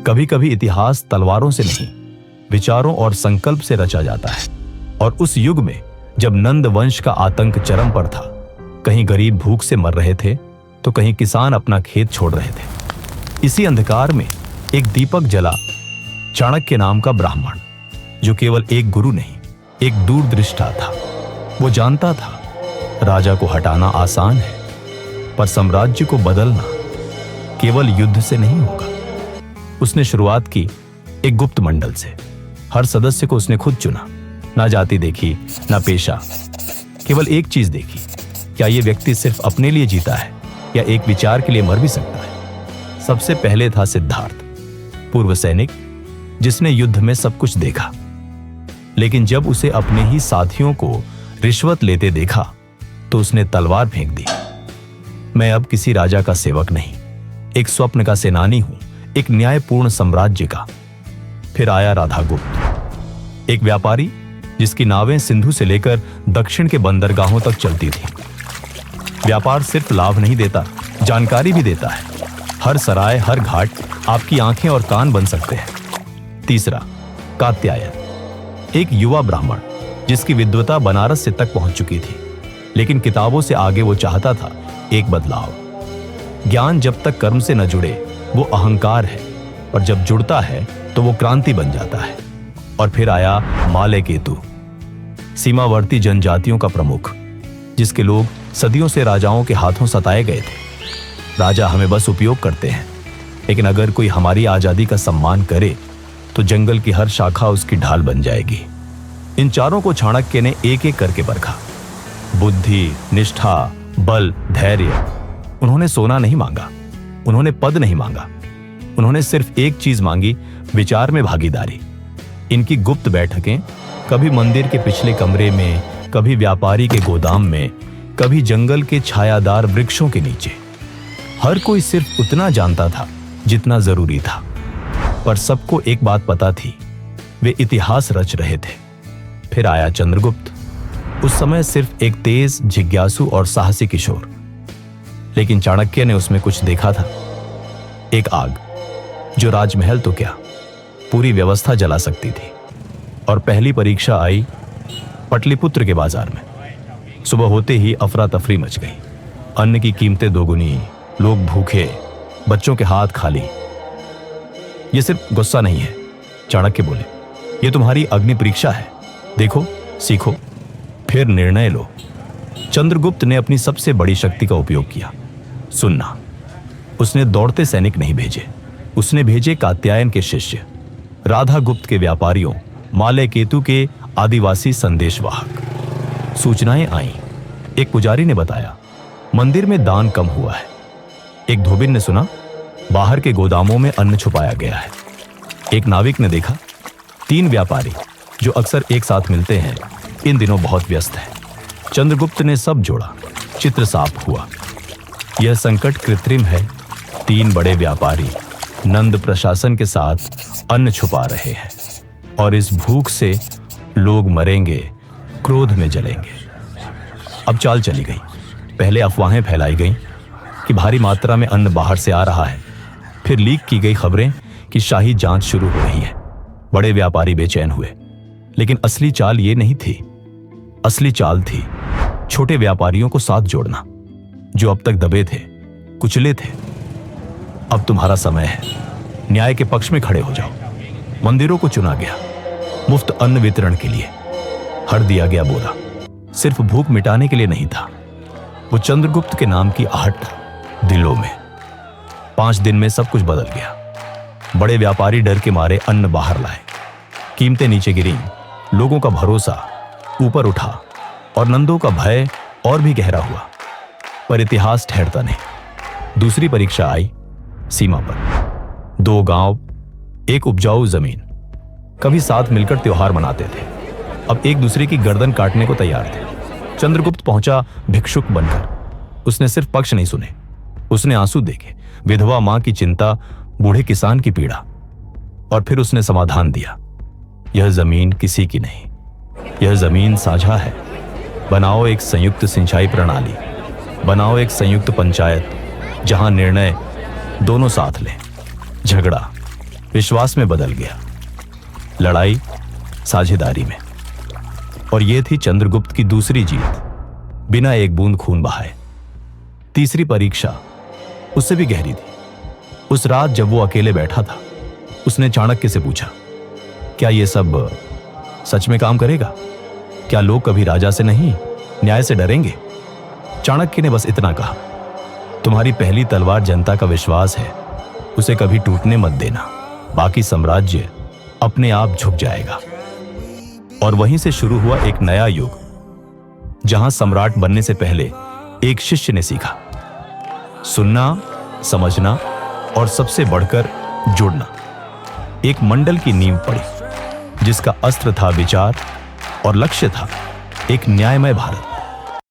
कभी कभी इतिहास तलवारों से नहीं, विचारों और संकल्प से रचा जाता है। और उस युग में जब नंद वंश का आतंक चरम पर था, कहीं गरीब भूख से मर रहे थे तो कहीं किसान अपना खेत छोड़ रहे थे। इसी अंधकार में एक दीपक जला चाणक्य नाम का ब्राह्मण, जो केवल एक गुरु नहीं, एक दूरदृष्टा था। वो जानता था राजा को हटाना आसान है, पर साम्राज्य को बदलना केवल युद्ध से नहीं होगा। उसने शुरुआत की एक गुप्त मंडल से। हर सदस्य को उसने खुद चुना, ना जाति देखी, ना पेशा, केवल एक चीज देखी, क्या यह व्यक्ति सिर्फ अपने लिए जीता है या एक विचार के लिए मर भी सकता है। सबसे पहले था सिद्धार्थ, पूर्व सैनिक जिसने युद्ध में सब कुछ देखा, लेकिन जब उसे अपने ही साथियों को रिश्वत लेते देखा तो उसने तलवार फेंक दी। मैं अब किसी राजा का सेवक नहीं, एक स्वप्न का सेनानी हूं, एक न्यायपूर्ण साम्राज्य का। फिर आया राधागुप्त, एक व्यापारी जिसकी नावें सिंधु से लेकर दक्षिण के बंदरगाहों तक चलती थी। व्यापार सिर्फ लाभ नहीं देता, जानकारी भी देता है। हर सराय, हर घाट आपकी आंखें और कान बन सकते हैं। तीसरा, कात्यायन, एक युवा ब्राह्मण जिसकी विद्वता बनारस से तक पहुंच चुकी थी, लेकिन किताबों से आगे वो चाहता था एक बदलाव। ज्ञान जब तक कर्म से न जुड़े वो अहंकार है, पर जब जुड़ता है तो वो क्रांति बन जाता है। और फिर आया मालेकेतु, सीमावर्ती जनजातियों का प्रमुख, जिसके लोग सदियों से राजाओं के हाथों सताए गए थे। राजा हमें बस उपयोग करते हैं, लेकिन अगर कोई हमारी आजादी का सम्मान करे तो जंगल की हर शाखा उसकी ढाल बन जाएगी। इन चारों को चाणक्य ने एक एक करके परखा। बुद्धि, निष्ठा, बल, धैर्य। उन्होंने सोना नहीं मांगा, उन्होंने पद नहीं मांगा, उन्होंने सिर्फ एक चीज मांगी, विचार में भागीदारी। इनकी गुप्त बैठकें कभी मंदिर के पिछले कमरे में, कभी व्यापारी के गोदाम में, कभी जंगल के छायादार वृक्षों के नीचे। हर कोई सिर्फ उतना जानता था जितना जरूरी था, पर सबको एक बात पता थी, वे इतिहास रच रहे थे। फिर आया चंद्रगुप्त, उस समय सिर्फ एक तेज, जिज्ञासु और साहसी किशोर, लेकिन चाणक्य ने उसमें कुछ देखा था। एक आग जो राजमहल तो क्या, पूरी व्यवस्था जला सकती थी। और पहली परीक्षा आई पटलिपुत्र के बाजार में। सुबह होते ही अफरा तफरी मच गई। अन्न की कीमतें दोगुनी, लोग भूखे, बच्चों के हाथ खाली। यह सिर्फ गुस्सा नहीं है, चाणक्य बोले, यह तुम्हारी अग्नि परीक्षा है। देखो, सीखो, फिर निर्णय लो। चंद्रगुप्त ने अपनी सबसे बड़ी शक्ति का उपयोग किया, सुनना। उसने दौड़ते सैनिक नहीं भेजे, उसने भेजे कात्यायन के शिष्य, राधागुप्त के व्यापारियों, मालेकेतु के आदिवासी संदेशवाहक। सूचनाएं आईं। एक पुजारी ने बताया, मंदिर में दान कम हुआ है। एक धोबिन ने सुना, बाहर के गोदामों में अन्न छुपाया गया है। एक नाविक ने देखा, 3 व्यापारी जो अक्सर एक साथ मिलते हैं इन दिनों बहुत व्यस्त हैं। चंद्रगुप्त ने सब जोड़ा, चित्र साफ हुआ। यह संकट कृत्रिम है। 3 बड़े व्यापारी नंद प्रशासन के साथ अन्न छुपा रहे हैं, और इस भूख से लोग मरेंगे, क्रोध में जलेंगे। अब चाल चली गई। पहले अफवाहें फैलाई गईं कि भारी मात्रा में अन्न बाहर से आ रहा है। फिर लीक की गई खबरें कि शाही जांच शुरू हो रही है। बड़े व्यापारी बेचैन हुए, लेकिन असली चाल ये नहीं थी। असली चाल थी छोटे व्यापारियों को साथ जोड़ना, जो अब तक दबे थे, कुचले थे। अब तुम्हारा समय है, न्याय के पक्ष में खड़े हो जाओ। मंदिरों को चुना गया मुफ्त अन्न वितरण के लिए। हर दिया गया बोला, सिर्फ भूख मिटाने के लिए नहीं था, वो चंद्रगुप्त के नाम की आहट था दिलों में। 5 दिन में सब कुछ बदल गया। बड़े व्यापारी डर के मारे अन्न बाहर लाए, कीमतें नीचे गिरी, लोगों का भरोसा ऊपर उठा, और नंदों का भय और भी गहरा हुआ। पर इतिहास ठहरता नहीं। दूसरी परीक्षा आई सीमा पर। 2 गांव, एक उपजाऊ जमीन, कभी साथ मिलकर त्योहार मनाते थे, अब एक दूसरे की गर्दन काटने को तैयार थे। चंद्रगुप्त पहुंचा भिक्षुक बनकर। उसने सिर्फ पक्ष नहीं सुने, उसने आंसू देखे, विधवा मां की चिंता, बूढ़े किसान की पीड़ा। और फिर उसने समाधान दिया, यह जमीन किसी की नहीं, यह जमीन साझा है। बनाओ एक संयुक्त सिंचाई प्रणाली, बनाओ एक संयुक्त पंचायत, जहां निर्णय दोनों साथ लें। झगड़ा, विश्वास में बदल गया, लड़ाई साझेदारी में। और यह थी चंद्रगुप्त की दूसरी जीत, बिना एक बूंद खून बहाए। तीसरी परीक्षा उससे भी गहरी थी। उस रात जब वो अकेले बैठा था, उसने चाणक्य से पूछा, क्या यह सब सच में काम करेगा? क्या लोग कभी राजा से नहीं, न्याय से डरेंगे? चाणक्य ने बस इतना कहा, तुम्हारी पहली तलवार जनता का विश्वास है, उसे कभी टूटने मत देना, बाकी साम्राज्य अपने आप झुक जाएगा। और वहीं से शुरू हुआ एक नया युग, जहां सम्राट बनने से पहले एक शिष्य ने सीखा सुनना, समझना और सबसे बढ़कर जुड़ना। एक मंडल की नींव पड़ी, जिसका अस्त्र था विचार और लक्ष्य था एक न्यायमय भारत।